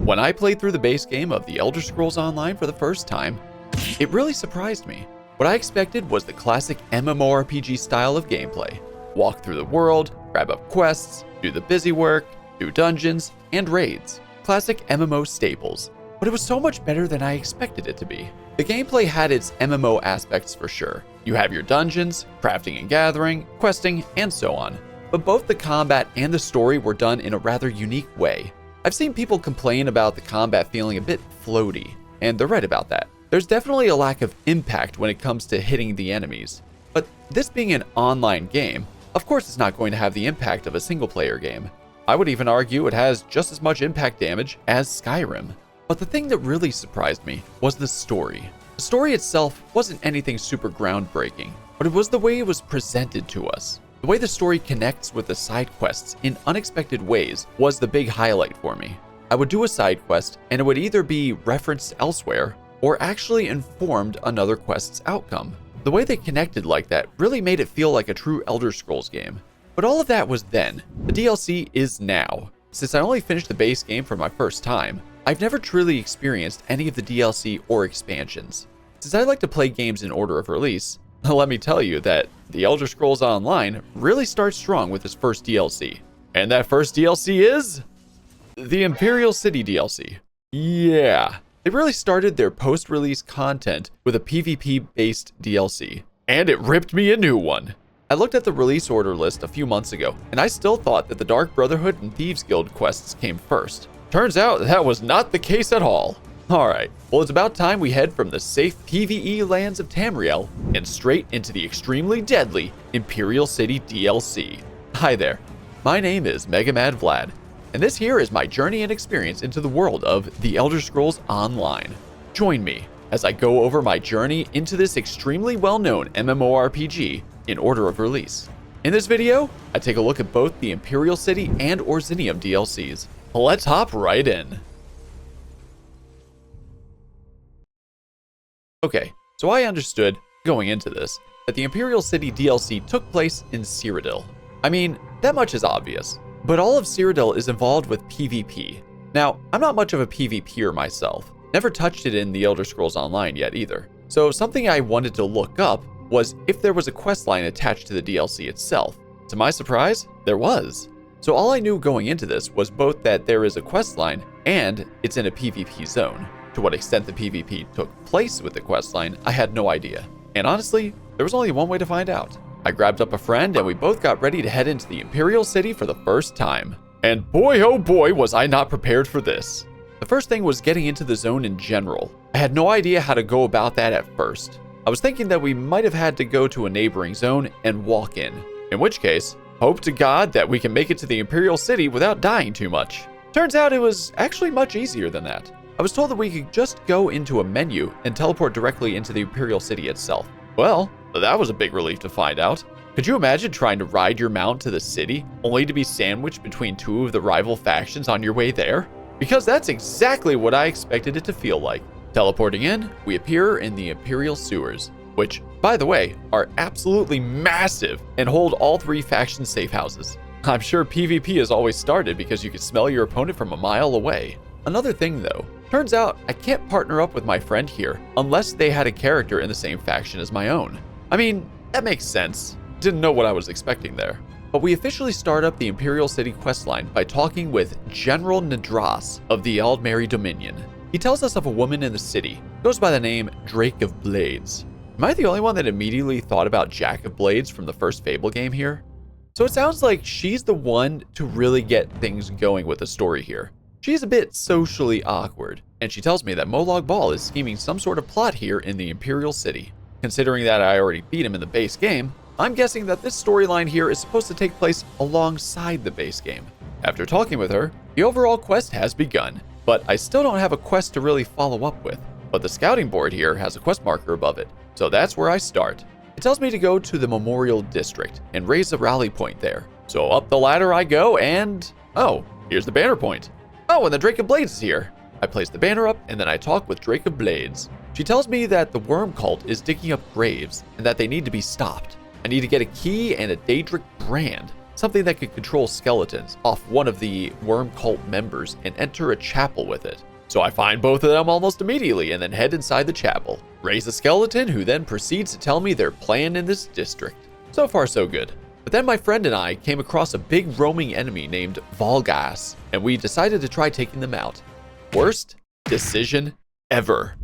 When I played through the base game of The Elder Scrolls Online for the first time, it really surprised me. What I expected was the classic MMORPG style of gameplay. Walk through the world, grab up quests, do the busy work, do dungeons, and raids. Classic MMO staples. But it was so much better than I expected it to be. The gameplay had its MMO aspects for sure. You have your dungeons, crafting and gathering, questing, and so on. But both the combat and the story were done in a rather unique way. I've seen people complain about the combat feeling a bit floaty, and they're right about that. There's definitely a lack of impact when it comes to hitting the enemies. But this being an online game, of course it's not going to have the impact of a single-player game. I would even argue it has just as much impact damage as Skyrim. But the thing that really surprised me was the story. The story itself wasn't anything super groundbreaking, but it was the way it was presented to us. The way the story connects with the side quests in unexpected ways was the big highlight for me. I would do a side quest, and it would either be referenced elsewhere or actually informed another quest's outcome. The way they connected like that really made it feel like a true Elder Scrolls game. But all of that was then. The DLC is now. Since I only finished the base game for my first time, I've never truly experienced any of the DLC or expansions. Since I like to play games in order of release, let me tell you that The Elder Scrolls Online really starts strong with its first DLC. And that first DLC is the Imperial City DLC. Yeah. They really started their post-release content with a PvP-based DLC, and it ripped me a new one. I looked at the release order list a few months ago, and I still thought that the Dark Brotherhood and Thieves Guild quests came first. Turns out that was not the case at all. Alright, well it's about time we head from the safe PvE lands of Tamriel and straight into the extremely deadly Imperial City DLC. Hi there, my name is MegaMadVlad, and this here is my journey and experience into the world of The Elder Scrolls Online. Join me as I go over my journey into this extremely well-known MMORPG in order of release. In this video, I take a look at both the Imperial City and Orsinium DLCs. Let's hop right in. Okay, so I understood, going into this, that the Imperial City DLC took place in Cyrodiil. I mean, that much is obvious. But all of Cyrodiil is involved with PvP. Now, I'm not much of a PvPer myself. Never touched it in The Elder Scrolls Online yet either. So something I wanted to look up was if there was a questline attached to the DLC itself. To my surprise, there was. So all I knew going into this was both that there is a questline and it's in a PvP zone. To what extent the PvP took place with the questline, I had no idea. And honestly, there was only one way to find out. I grabbed up a friend and we both got ready to head into the Imperial City for the first time. And boy oh boy was I not prepared for this. The first thing was getting into the zone in general. I had no idea how to go about that at first. I was thinking that we might have had to go to a neighboring zone and walk in which case, hope to God that we can make it to the Imperial City without dying too much. Turns out it was actually much easier than that. I was told that we could just go into a menu and teleport directly into the Imperial City itself. Well, that was a big relief to find out. Could you imagine trying to ride your mount to the city, only to be sandwiched between two of the rival factions on your way there? Because that's exactly what I expected it to feel like. Teleporting in, we appear in the Imperial sewers, which, by the way, are absolutely massive and hold all three faction safe houses. I'm sure PvP has always started because you can smell your opponent from a mile away. Another thing though, turns out I can't partner up with my friend here unless they had a character in the same faction as my own. I mean, that makes sense. Didn't know what I was expecting there. But we officially start up the Imperial City questline by talking with General Nadras of the Aldmeri Dominion. He tells us of a woman in the city, goes by the name Drake of Blades. Am I the only one that immediately thought about Jack of Blades from the first Fable game here? So it sounds like she's the one to really get things going with the story here. She's a bit socially awkward, and she tells me that Molag Bal is scheming some sort of plot here in the Imperial City. Considering that I already beat him in the base game, I'm guessing that this storyline here is supposed to take place alongside the base game. After talking with her, the overall quest has begun, but I still don't have a quest to really follow up with. But the scouting board here has a quest marker above it, so that's where I start. It tells me to go to the Memorial District and raise a rally point there. So up the ladder I go and... oh, here's the banner point. Oh, and the Drake of Blades is here. I place the banner up and then I talk with Drake of Blades. She tells me that the worm cult is digging up graves and that they need to be stopped. I need to get a key and a Daedric brand. something that could control skeletons off one of the worm cult members and enter a chapel with it. So I find both of them almost immediately and then head inside the chapel. Raise a skeleton who then proceeds to tell me their plan in this district. So far so good. But then my friend and I came across a big roaming enemy named Volgas, and we decided to try taking them out. Worst decision ever.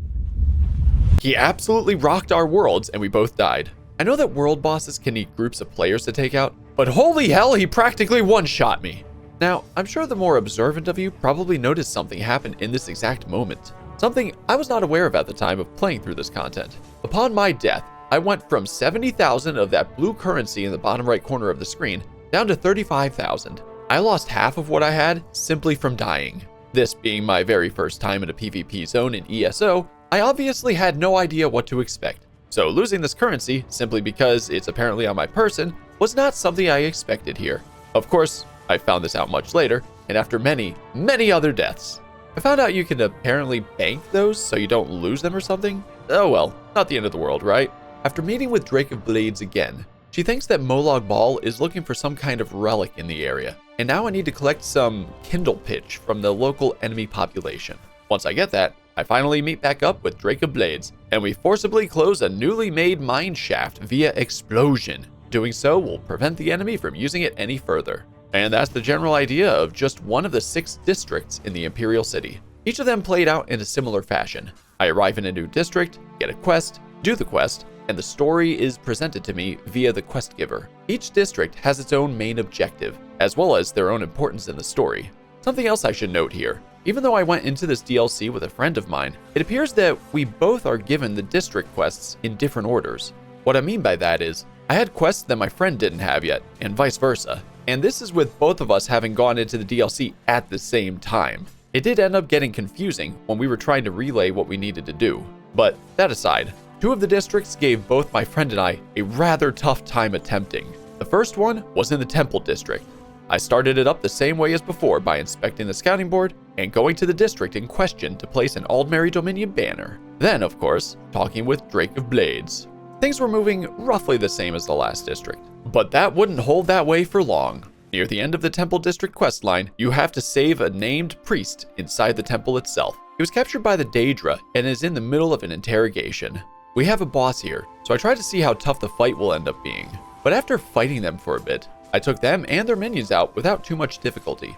He absolutely rocked our worlds and we both died. I know that world bosses can need groups of players to take out, but holy hell, he practically one-shot me. Now, I'm sure the more observant of you probably noticed something happen in this exact moment. Something I was not aware of at the time of playing through this content. Upon my death, I went from 70,000 of that blue currency in the bottom right corner of the screen down to 35,000. I lost half of what I had simply from dying. This being my very first time in a PvP zone in ESO, I obviously had no idea what to expect. So losing this currency, simply because it's apparently on my person, was not something I expected here. Of course, I found this out much later, and after many, many other deaths. I found out you can apparently bank those so you don't lose them or something. Oh well, not the end of the world, right? After meeting with Drake of Blades again, she thinks that Molag Bal is looking for some kind of relic in the area, and now I need to collect some kindle pitch from the local enemy population. Once I get that, I finally meet back up with Drake of Blades, and we forcibly close a newly made mine shaft via explosion. Doing so will prevent the enemy from using it any further. And that's the general idea of just one of the 6 districts in the Imperial City. Each of them played out in a similar fashion. I arrive in a new district, get a quest, do the quest, and the story is presented to me via the quest giver. Each district has its own main objective, as well as their own importance in the story. Something else I should note here. Even though I went into this DLC with a friend of mine, it appears that we both are given the district quests in different orders. What I mean by that is, I had quests that my friend didn't have yet, and vice versa. And this is with both of us having gone into the DLC at the same time. It did end up getting confusing when we were trying to relay what we needed to do. But that aside, 2 of the districts gave both my friend and I a rather tough time attempting. The first one was in the Temple District. I started it up the same way as before by inspecting the scouting board and going to the district in question to place an Aldmeri Dominion banner. Then, of course, talking with Drake of Blades. Things were moving roughly the same as the last district. But that wouldn't hold that way for long. Near the end of the Temple District questline, you have to save a named priest inside the temple itself. He was captured by the Daedra and is in the middle of an interrogation. We have a boss here, so I tried to see how tough the fight will end up being. But after fighting them for a bit, I took them and their minions out without too much difficulty.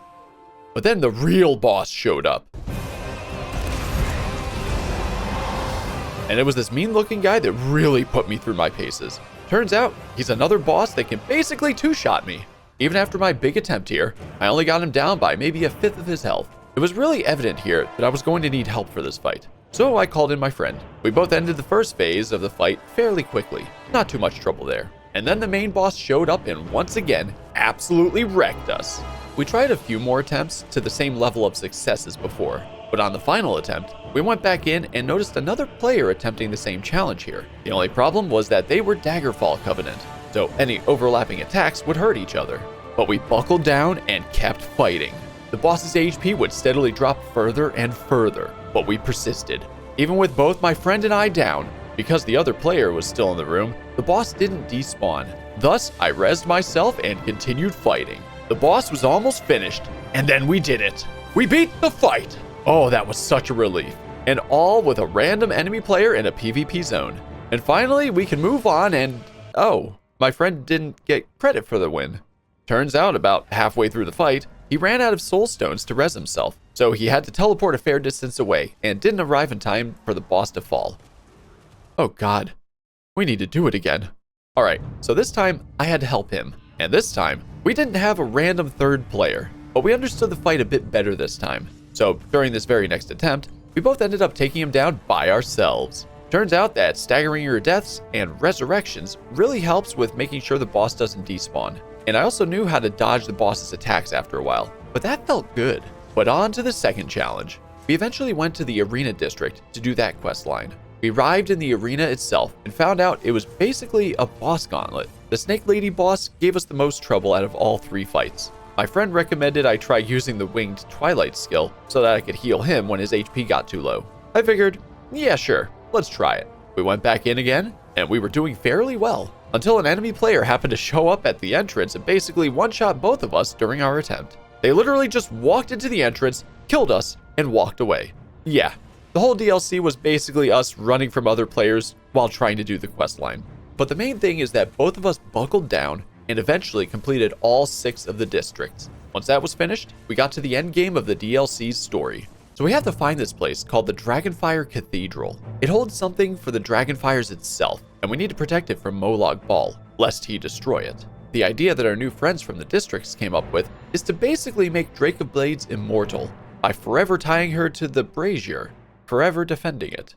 But then the real boss showed up. And it was this mean-looking guy that really put me through my paces. Turns out, he's another boss that can basically two-shot me. Even after my big attempt here, I only got him down by maybe 1/5 of his health. It was really evident here that I was going to need help for this fight. So I called in my friend. We both ended the first phase of the fight fairly quickly. Not too much trouble there. And then the main boss showed up and once again, absolutely wrecked us. We tried a few more attempts to the same level of success as before. But on the final attempt, we went back in and noticed another player attempting the same challenge here. The only problem was that they were Daggerfall Covenant, so any overlapping attacks would hurt each other. But we buckled down and kept fighting. The boss's HP would steadily drop further and further, but we persisted. Even with both my friend and I down, because the other player was still in the room, the boss didn't despawn. Thus, I rezzed myself and continued fighting. The boss was almost finished, and then we did it. We beat the fight! Oh, that was such a relief. And all with a random enemy player in a PvP zone. And finally, we can move on and... oh, my friend didn't get credit for the win. Turns out, about halfway through the fight, he ran out of soul stones to res himself. So he had to teleport a fair distance away and didn't arrive in time for the boss to fall. Oh god, we need to do it again. Alright, so this time I had to help him. And this time, we didn't have a random third player, but we understood the fight a bit better this time. So during this very next attempt, we both ended up taking him down by ourselves. Turns out that staggering your deaths and resurrections really helps with making sure the boss doesn't despawn. And I also knew how to dodge the boss's attacks after a while, but that felt good. But on to the second challenge. We eventually went to the arena district to do that quest line. We arrived in the arena itself and found out it was basically a boss gauntlet. The Snake Lady boss gave us the most trouble out of all 3 fights. My friend recommended I try using the winged Twilight skill so that I could heal him when his HP got too low. I figured, yeah sure, let's try it. We went back in again, and we were doing fairly well, until an enemy player happened to show up at the entrance and basically one-shot both of us during our attempt. They literally just walked into the entrance, killed us, and walked away. Yeah, the whole DLC was basically us running from other players while trying to do the quest line. But the main thing is that both of us buckled down and eventually completed all 6 of the districts. Once that was finished, we got to the end game of the DLC's story. So we have to find this place called the Dragonfire Cathedral. It holds something for the Dragonfires itself, and we need to protect it from Molag Bal, lest he destroy it. The idea that our new friends from the districts came up with is to basically make Drake of Blades immortal by forever tying her to the brazier, forever defending it.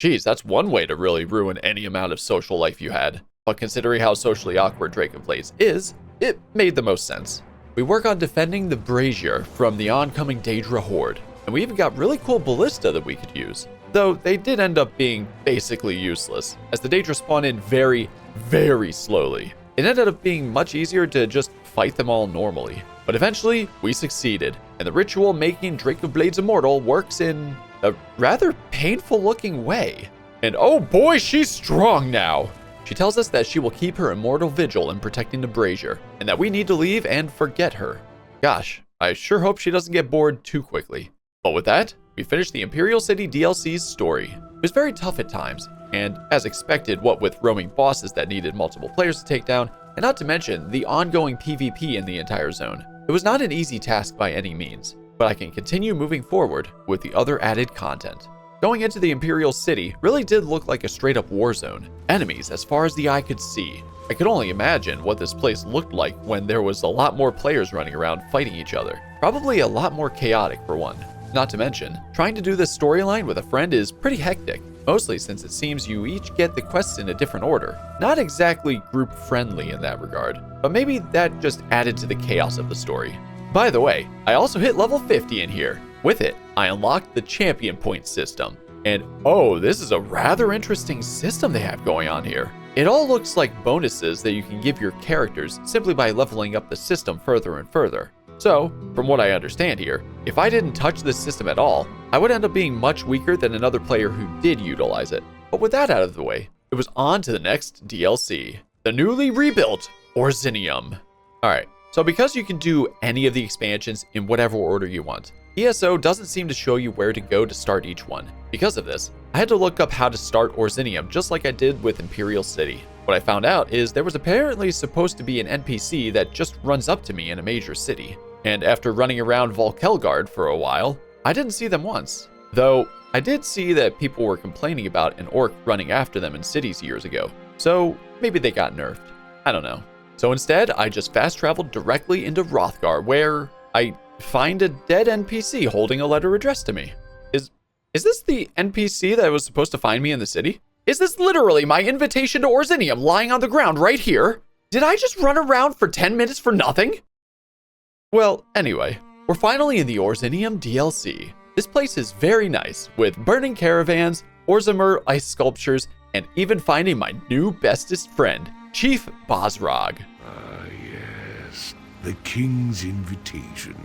Geez, that's one way to really ruin any amount of social life you had. But considering how socially awkward Drake of Blades is, it made the most sense. We work on defending the brazier from the oncoming Daedra horde, and we even got really cool ballista that we could use. Though they did end up being basically useless, as the Daedra spawn in very, very slowly. It ended up being much easier to just fight them all normally. But eventually, we succeeded, and the ritual making Drake of Blades immortal works in a rather painful looking way. And oh boy, she's strong now! She tells us that she will keep her immortal vigil in protecting the brazier, and that we need to leave and forget her. Gosh, I sure hope she doesn't get bored too quickly. But with that, we finished the Imperial City DLC's story. It was very tough at times, and as expected, what with roaming bosses that needed multiple players to take down, and not to mention the ongoing PvP in the entire zone. It was not an easy task by any means, but I can continue moving forward with the other added content. Going into the Imperial City really did look like a straight up war zone. Enemies as far as the eye could see. I could only imagine what this place looked like when there was a lot more players running around fighting each other. Probably a lot more chaotic for one. Not to mention, trying to do this storyline with a friend is pretty hectic, mostly since it seems you each get the quests in a different order. Not exactly group friendly in that regard, but maybe that just added to the chaos of the story. By the way, I also hit level 50 in here. With it, I unlocked the champion point system. And oh, this is a rather interesting system they have going on here. It all looks like bonuses that you can give your characters simply by leveling up the system further and further. So, from what I understand here, if I didn't touch this system at all, I would end up being much weaker than another player who did utilize it. But with that out of the way, it was on to the next DLC, the newly rebuilt Orsinium. Alright, so because you can do any of the expansions in whatever order you want, ESO doesn't seem to show you where to go to start each one. Because of this, I had to look up how to start Orsinium just like I did with Imperial City. What I found out is there was apparently supposed to be an NPC that just runs up to me in a major city. And after running around Volkelgard for a while, I didn't see them once. Though, I did see that people were complaining about an orc running after them in cities years ago. So, maybe they got nerfed. I don't know. So instead, I just fast traveled directly into Hrothgar, where I find a dead NPC holding a letter addressed to me. Is this the NPC that was supposed to find me in the city? Is this literally my invitation to Orsinium lying on the ground right here? Did I just run around for 10 minutes for nothing? Well, anyway, we're finally in the Orsinium DLC. This place is very nice, with burning caravans, Orzamer ice sculptures, and even finding my new bestest friend, Chief Bosrog. Ah, yes, the king's invitation.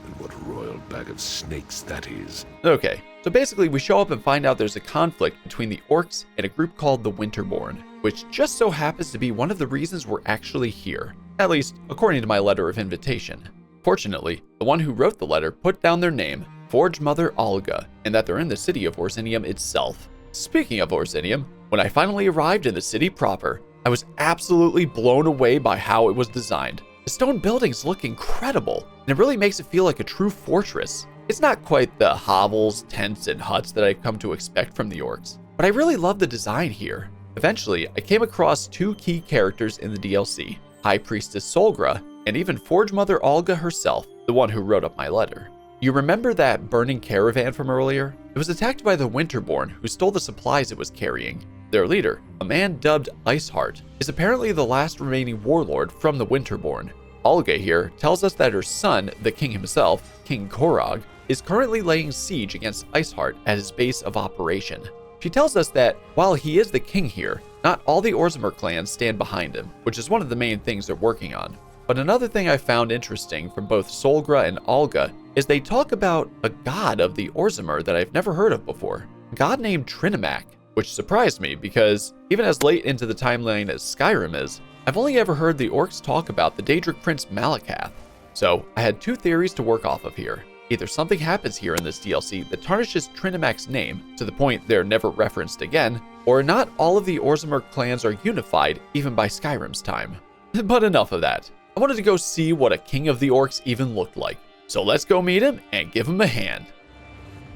And what a royal bag of snakes that is. Okay, so basically we show up and find out there's a conflict between the orcs and a group called the Winterborn, which just so happens to be one of the reasons we're actually here, at least according to my letter of invitation. Fortunately, the one who wrote the letter put down their name, Forge Mother Olga, and that they're in the city of Orsinium itself. Speaking of Orsinium, when I finally arrived in the city proper, I was absolutely blown away by how it was designed. The stone buildings look incredible, and it really makes it feel like a true fortress. It's not quite the hovels, tents, and huts that I've come to expect from the orcs, but I really love the design here. Eventually, I came across 2 key characters in the DLC, High Priestess Solgra, and even Forge Mother Olga herself, the one who wrote up my letter. You remember that burning caravan from earlier? It was attacked by the Winterborn, who stole the supplies it was carrying. Their leader, a man dubbed Iceheart, is apparently the last remaining warlord from the Winterborn. Olga here tells us that her son, the king himself, King Korog, is currently laying siege against Iceheart at his base of operation. She tells us that while he is the king here, not all the Orzamer clans stand behind him, which is one of the main things they're working on. But another thing I found interesting from both Solgra and Olga is they talk about a god of the Orzamer that I've never heard of before, a god named Trinimac, which surprised me because even as late into the timeline as Skyrim is, I've only ever heard the orcs talk about the Daedric Prince Malakath. So I had two theories to work off of here. Either something happens here in this DLC that tarnishes Trinimac's name to the point they're never referenced again, or not all of the Orzammar clans are unified even by Skyrim's time. But enough of that. I wanted to go see what a king of the orcs even looked like. So let's go meet him and give him a hand.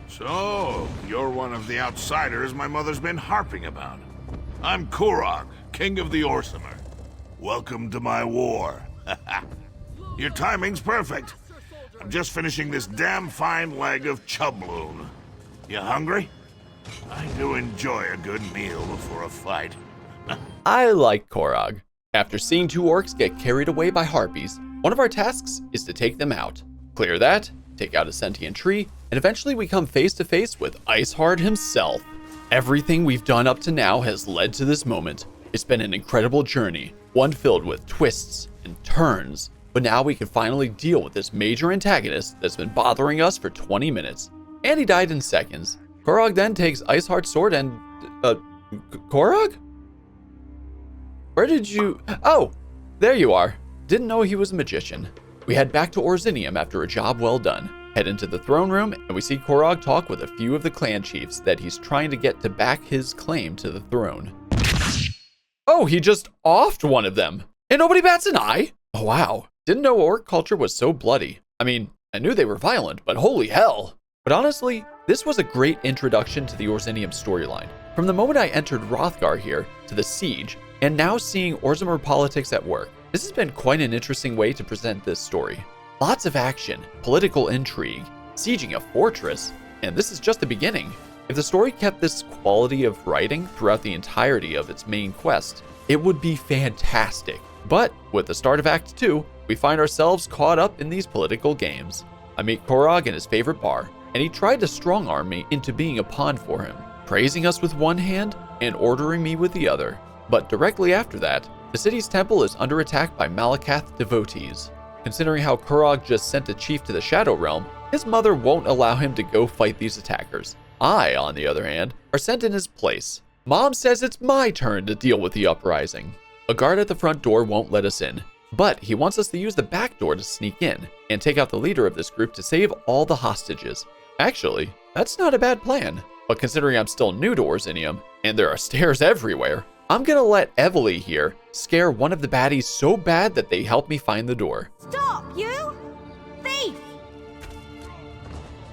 So, you're one of the outsiders my mother's been harping about. I'm Kurog, king of the Orzammar. Welcome to my war. Your timing's perfect. I'm just finishing this damn fine leg of chubloon. You hungry? I do enjoy a good meal before a fight. I like Kurog. After seeing two orcs get carried away by harpies, one of our tasks is to take them out. Clear that, take out a sentient tree, and eventually we come face to face with Iceheart himself. Everything we've done up to now has led to this moment. It's been an incredible journey, one filled with twists and turns, but now we can finally deal with this major antagonist that's been bothering us for 20 minutes. And he died in seconds. Kurog then takes Iceheart's sword and... Kurog? Where did you... Oh, there you are. Didn't know he was a magician. We head back to Orsinium after a job well done. Head into the throne room, and we see Kurog talk with a few of the clan chiefs that he's trying to get to back his claim to the throne. Oh, he just offed one of them. And nobody bats an eye? Oh, wow. Didn't know orc culture was so bloody. I mean, I knew they were violent, but holy hell. But honestly, this was a great introduction to the Orsinium storyline. From the moment I entered Hrothgar here, to the siege, and now seeing Orzammar politics at work. This has been quite an interesting way to present this story. Lots of action, political intrigue, sieging a fortress, and this is just the beginning. If the story kept this quality of writing throughout the entirety of its main quest, it would be fantastic. But with the start of Act 2, we find ourselves caught up in these political games. I meet Kurog in his favorite bar, and he tried to strong-arm me into being a pawn for him, praising us with one hand and ordering me with the other. But directly after that, the city's temple is under attack by Malakath devotees. Considering how Kurog just sent a chief to the Shadow Realm, his mother won't allow him to go fight these attackers. I, on the other hand, are sent in his place. Mom says it's my turn to deal with the uprising. A guard at the front door won't let us in, but he wants us to use the back door to sneak in and take out the leader of this group to save all the hostages. Actually, that's not a bad plan. But considering I'm still new to Orsinium, and there are stairs everywhere, I'm gonna let Evely here scare one of the baddies so bad that they help me find the door. Stop, you! Thief!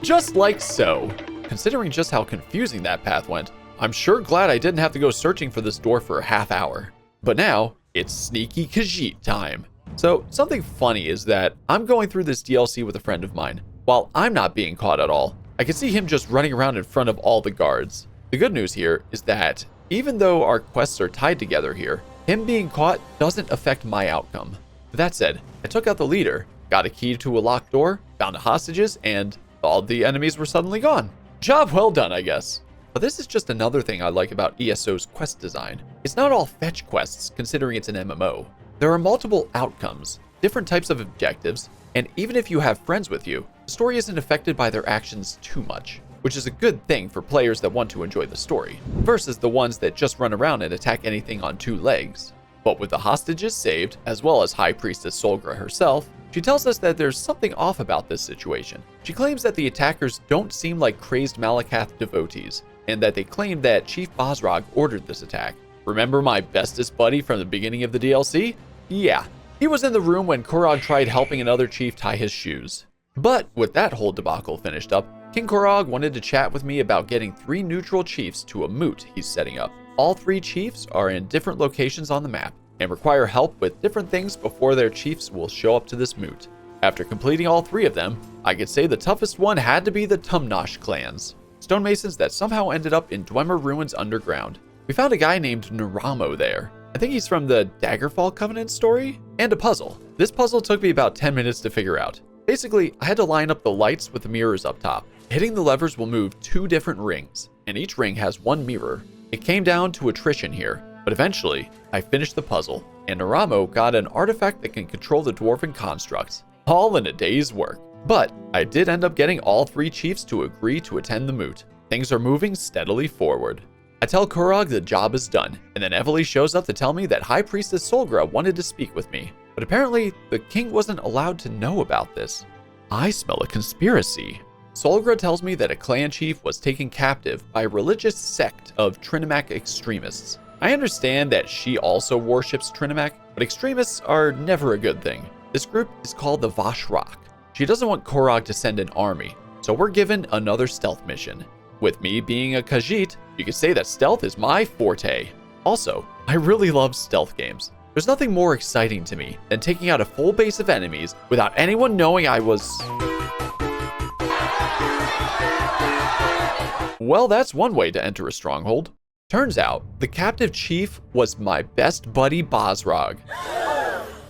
Just like so. Considering just how confusing that path went, I'm sure glad I didn't have to go searching for this door for a half hour. But now, it's Sneaky Khajiit time. So, something funny is that I'm going through this DLC with a friend of mine. While I'm not being caught at all, I can see him just running around in front of all the guards. The good news here is that even though our quests are tied together here, him being caught doesn't affect my outcome. With that said, I took out the leader, got a key to a locked door, found the hostages, and all the enemies were suddenly gone. Job well done, I guess. But this is just another thing I like about ESO's quest design. It's not all fetch quests, considering it's an MMO. There are multiple outcomes, different types of objectives, and even if you have friends with you, the story isn't affected by their actions too much, which is a good thing for players that want to enjoy the story, versus the ones that just run around and attack anything on two legs. But with the hostages saved, as well as High Priestess Solgra herself, she tells us that there's something off about this situation. She claims that the attackers don't seem like crazed Malakath devotees, and that they claim that Chief Bosrog ordered this attack. Remember my bestest buddy from the beginning of the DLC? Yeah, he was in the room when Kurog tried helping another chief tie his shoes. But with that whole debacle finished up, King Kurog wanted to chat with me about getting 3 neutral chiefs to a moot he's setting up. All 3 chiefs are in different locations on the map and require help with different things before their chiefs will show up to this moot. After completing all 3 of them, I could say the toughest one had to be the Tumnosh clans, stonemasons that somehow ended up in Dwemer ruins underground. We found a guy named Naramo there. I think he's from the Daggerfall Covenant story, and a puzzle. This puzzle took me about 10 minutes to figure out. Basically, I had to line up the lights with the mirrors up top. Hitting the levers will move 2 different rings, and each ring has 1 mirror. It came down to attrition here, but eventually, I finished the puzzle, and Naramo got an artifact that can control the dwarven constructs, all in a day's work. But I did end up getting all 3 chiefs to agree to attend the moot. Things are moving steadily forward. I tell Korog the job is done, and then Evely shows up to tell me that High Priestess Solgra wanted to speak with me. But apparently, the king wasn't allowed to know about this. I smell a conspiracy. Solgra tells me that a clan chief was taken captive by a religious sect of Trinimac extremists. I understand that she also worships Trinimac, but extremists are never a good thing. This group is called the Vashrak. She doesn't want Korog to send an army, so we're given another stealth mission. With me being a Khajiit, you could say that stealth is my forte. Also, I really love stealth games. There's nothing more exciting to me than taking out a full base of enemies without anyone knowing I was... Well, that's one way to enter a stronghold. Turns out, the captive chief was my best buddy Bosrog.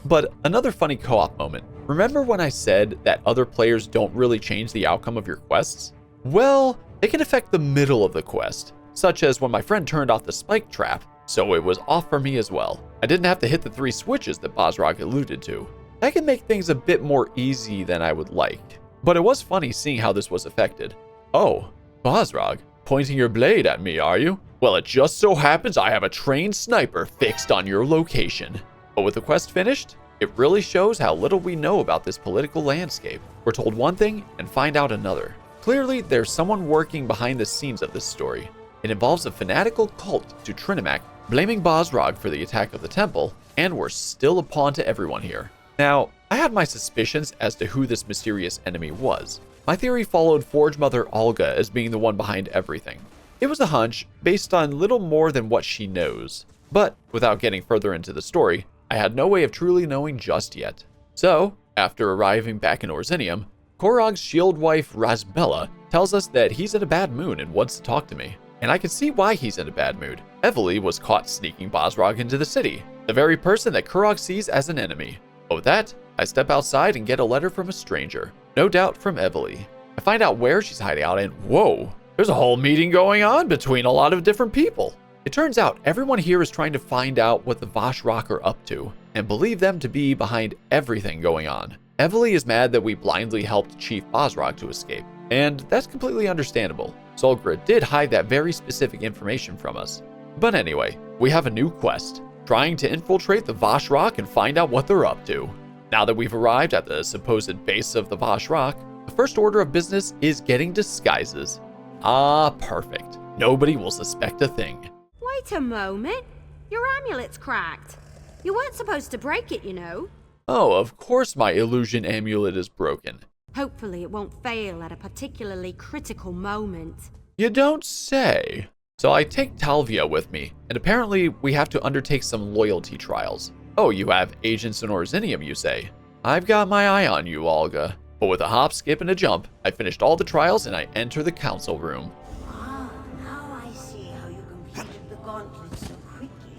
But another funny co-op moment. Remember when I said that other players don't really change the outcome of your quests? Well, they can affect the middle of the quest, such as when my friend turned off the spike trap, so it was off for me as well. I didn't have to hit the 3 switches that Bosrog alluded to. That can make things a bit more easy than I would like. But it was funny seeing how this was affected. Oh, Bosrog, pointing your blade at me, are you? Well, it just so happens I have a trained sniper fixed on your location. But with the quest finished, it really shows how little we know about this political landscape. We're told one thing and find out another. Clearly, there's someone working behind the scenes of this story. It involves a fanatical cult to Trinimac, blaming Bosrog for the attack of the temple, and we're still a pawn to everyone here. Now, I had my suspicions as to who this mysterious enemy was. My theory followed Forge Mother Olga as being the one behind everything. It was a hunch based on little more than what she knows. But without getting further into the story, I had no way of truly knowing just yet. So, after arriving back in Orsinium, Korog's shield wife Razbella tells us that he's in a bad mood and wants to talk to me. And I can see why he's in a bad mood. Evely was caught sneaking Bosrog into the city, the very person that Korog sees as an enemy. But with that, I step outside and get a letter from a stranger, no doubt from Evely. I find out where she's hiding out and whoa, there's a whole meeting going on between a lot of different people. It turns out everyone here is trying to find out what the Vashrak are up to and believe them to be behind everything going on. Evely is mad that we blindly helped Chief Bosrog to escape, and that's completely understandable. Solgra did hide that very specific information from us. But anyway, we have a new quest, trying to infiltrate the Vashrak and find out what they're up to. Now that we've arrived at the supposed base of the Vashrak, the first order of business is getting disguises. Ah, perfect. Nobody will suspect a thing. Wait a moment. Your amulet's cracked. You weren't supposed to break it, you know. Oh, of course my illusion amulet is broken. Hopefully it won't fail at a particularly critical moment. You don't say. So I take Talvia with me, and apparently we have to undertake some loyalty trials. Oh, you have agents in Orsinium, you say? I've got my eye on you, Olga. But with a hop, skip, and a jump, I finished all the trials and I enter the council room. Ah, now I see how you completed the gauntlet so quickly.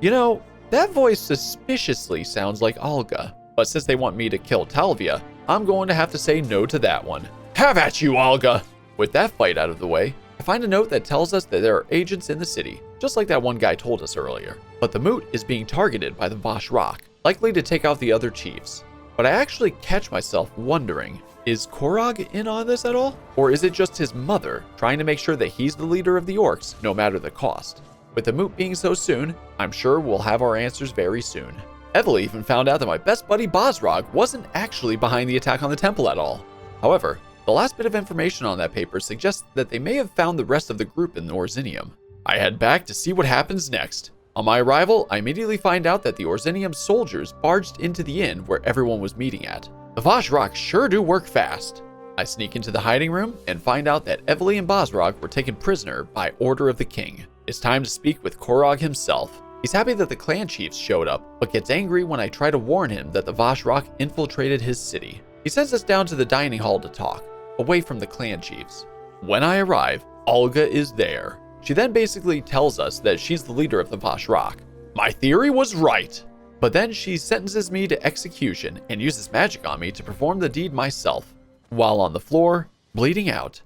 You know, that voice suspiciously sounds like Olga. But since they want me to kill Talvia, I'm going to have to say no to that one. Have at you, Olga! With that fight out of the way, I find a note that tells us that there are agents in the city, just like that one guy told us earlier. But the moot is being targeted by the Vashrak, likely to take out the other chiefs. But I actually catch myself wondering, is Korog in on this at all? Or is it just his mother trying to make sure that he's the leader of the orcs, no matter the cost? With the moot being so soon, I'm sure we'll have our answers very soon. Evely even found out that my best buddy Bosrog wasn't actually behind the attack on the temple at all. However, the last bit of information on that paper suggests that they may have found the rest of the group in Orsinium. I head back to see what happens next. On my arrival, I immediately find out that the Orsinium soldiers barged into the inn where everyone was meeting at. The Vashrak sure do work fast. I sneak into the hiding room and find out that Evely and Bosrog were taken prisoner by order of the king. It's time to speak with Korog himself. He's happy that the clan chiefs showed up, but gets angry when I try to warn him that the Vashrak infiltrated his city. He sends us down to the dining hall to talk, away from the clan chiefs. When I arrive, Olga is there. She then basically tells us that she's the leader of the Vashrak. My theory was right. But then she sentences me to execution and uses magic on me to perform the deed myself. While on the floor, bleeding out,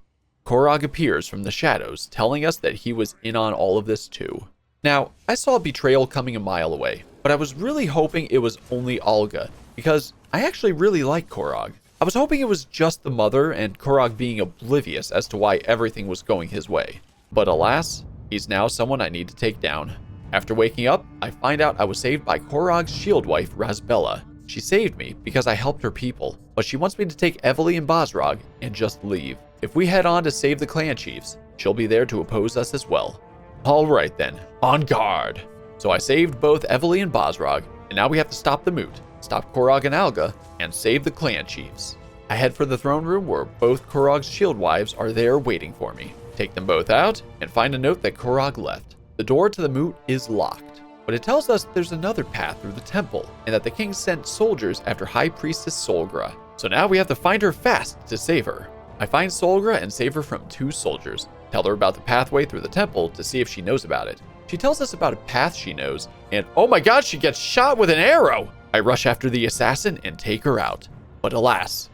Korog appears from the shadows, telling us that he was in on all of this too. Now, I saw betrayal coming a mile away, but I was really hoping it was only Olga, because I actually really like Korog. I was hoping it was just the mother and Korog being oblivious as to why everything was going his way. But alas, He's now someone I need to take down. After waking up, I find out I was saved by Korog's shield wife, Razbella. She saved me because I helped her people, but she wants me to take Evely and Bosrog and just leave. If we head on to save the clan chiefs, she'll be there to oppose us as well. Alright then, on guard. So I saved both Evely and Bosrog, and now we have to stop the moot, stop Korog and Alga, and save the clan chiefs. I head for the throne room where both Korog's shield wives are there waiting for me. Take them both out, and find a note that Korog left. The door to the moot is locked, but it tells us there's another path through the temple, and that the king sent soldiers after High Priestess Solgra. So now we have to find her fast to save her. I find Solgra and save her from 2 soldiers. Tell her about the pathway through the temple to see if she knows about it. She tells us about a path she knows, and oh my god, she gets shot with an arrow! I rush after the assassin and take her out. But alas,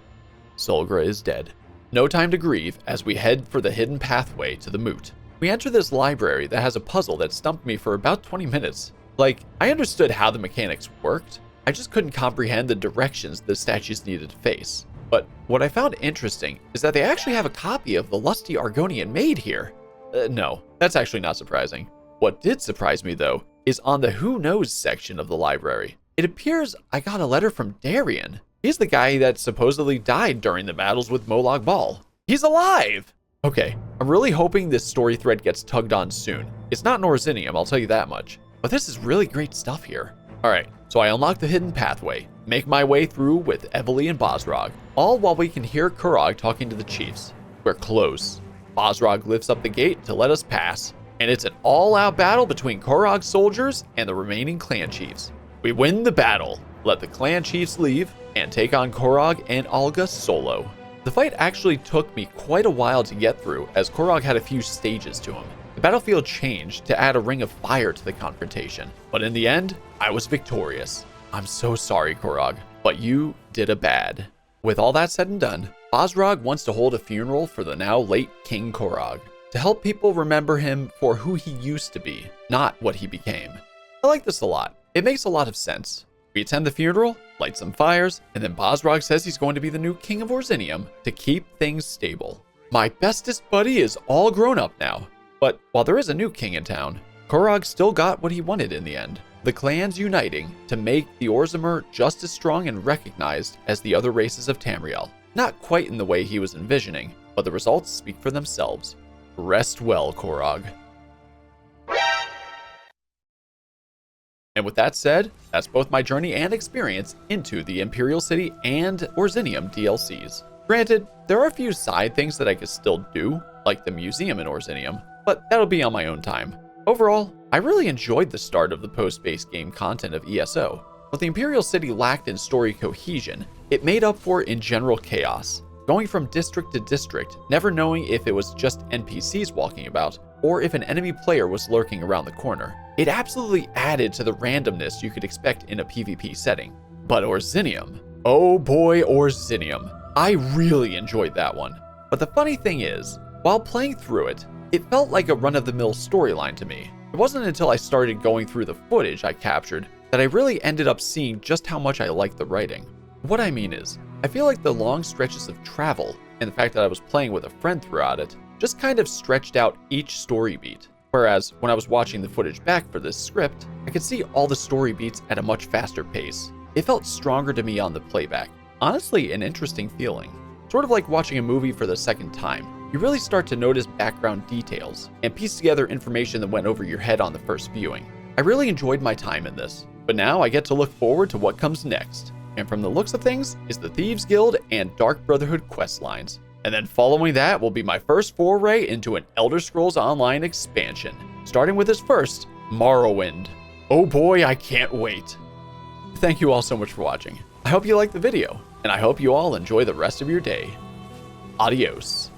Solgra is dead. No time to grieve as we head for the hidden pathway to the moot. We enter this library that has a puzzle that stumped me for about 20 minutes. Like, I understood how the mechanics worked, I just couldn't comprehend the directions the statues needed to face. But what I found interesting is that they actually have a copy of the Lusty Argonian made here. No, that's actually not surprising. What did surprise me though, is on the Who Knows section of the library. It appears I got a letter from Darian. He's the guy that supposedly died during the battles with Molag Bal. He's alive! Okay, I'm really hoping this story thread gets tugged on soon. It's not in Orsinium, I'll tell you that much. But this is really great stuff here. Alright, so I unlock the hidden pathway, make my way through with Evely and Bosrog, all while we can hear Korog talking to the chiefs. We're close. Bosrog lifts up the gate to let us pass, and it's an all-out battle between Korog's soldiers and the remaining clan chiefs. We win the battle, let the clan chiefs leave, and take on Korog and Alga solo. The fight actually took me quite a while to get through, as Korog had a few stages to him. The battlefield changed to add a ring of fire to the confrontation, but in the end, I was victorious. I'm so sorry, Korog, but you did a bad. With all that said and done, Bosrog wants to hold a funeral for the now late King Korog, to help people remember him for who he used to be, not what he became. I like this a lot. It makes a lot of sense. We attend the funeral, light some fires, and then Bosrog says he's going to be the new king of Orsinium to keep things stable. My bestest buddy is all grown up now. But while there is a new king in town, Korog still got what he wanted in the end. The clans uniting to make the Orzammar just as strong and recognized as the other races of Tamriel. Not quite in the way he was envisioning, but the results speak for themselves. Rest well, Korog. And with that said, that's both my journey and experience into the Imperial City and Orsinium DLCs. Granted, there are a few side things that I could still do, like the museum in Orsinium, but that'll be on my own time. Overall, I really enjoyed the start of the post-based game content of ESO. What the Imperial City lacked in story cohesion, it made up for in general chaos. Going from district to district, never knowing if it was just NPCs walking about, or if an enemy player was lurking around the corner. It absolutely added to the randomness you could expect in a PvP setting. But Orsinium, oh boy, Orsinium. I really enjoyed that one. But the funny thing is, while playing through it, it felt like a run-of-the-mill storyline to me. It wasn't until I started going through the footage I captured that I really ended up seeing just how much I liked the writing. What I mean is, I feel like the long stretches of travel, and the fact that I was playing with a friend throughout it, just kind of stretched out each story beat. Whereas, when I was watching the footage back for this script, I could see all the story beats at a much faster pace. It felt stronger to me on the playback. Honestly, an interesting feeling. Sort of like watching a movie for the second time. You really start to notice background details, and piece together information that went over your head on the first viewing. I really enjoyed my time in this, but now I get to look forward to what comes next. And from the looks of things, is the Thieves Guild and Dark Brotherhood quest lines. And then following that will be my first foray into an Elder Scrolls Online expansion, starting with its first, Morrowind. Oh boy, I can't wait. Thank you all so much for watching. I hope you liked the video, and I hope you all enjoy the rest of your day. Adios.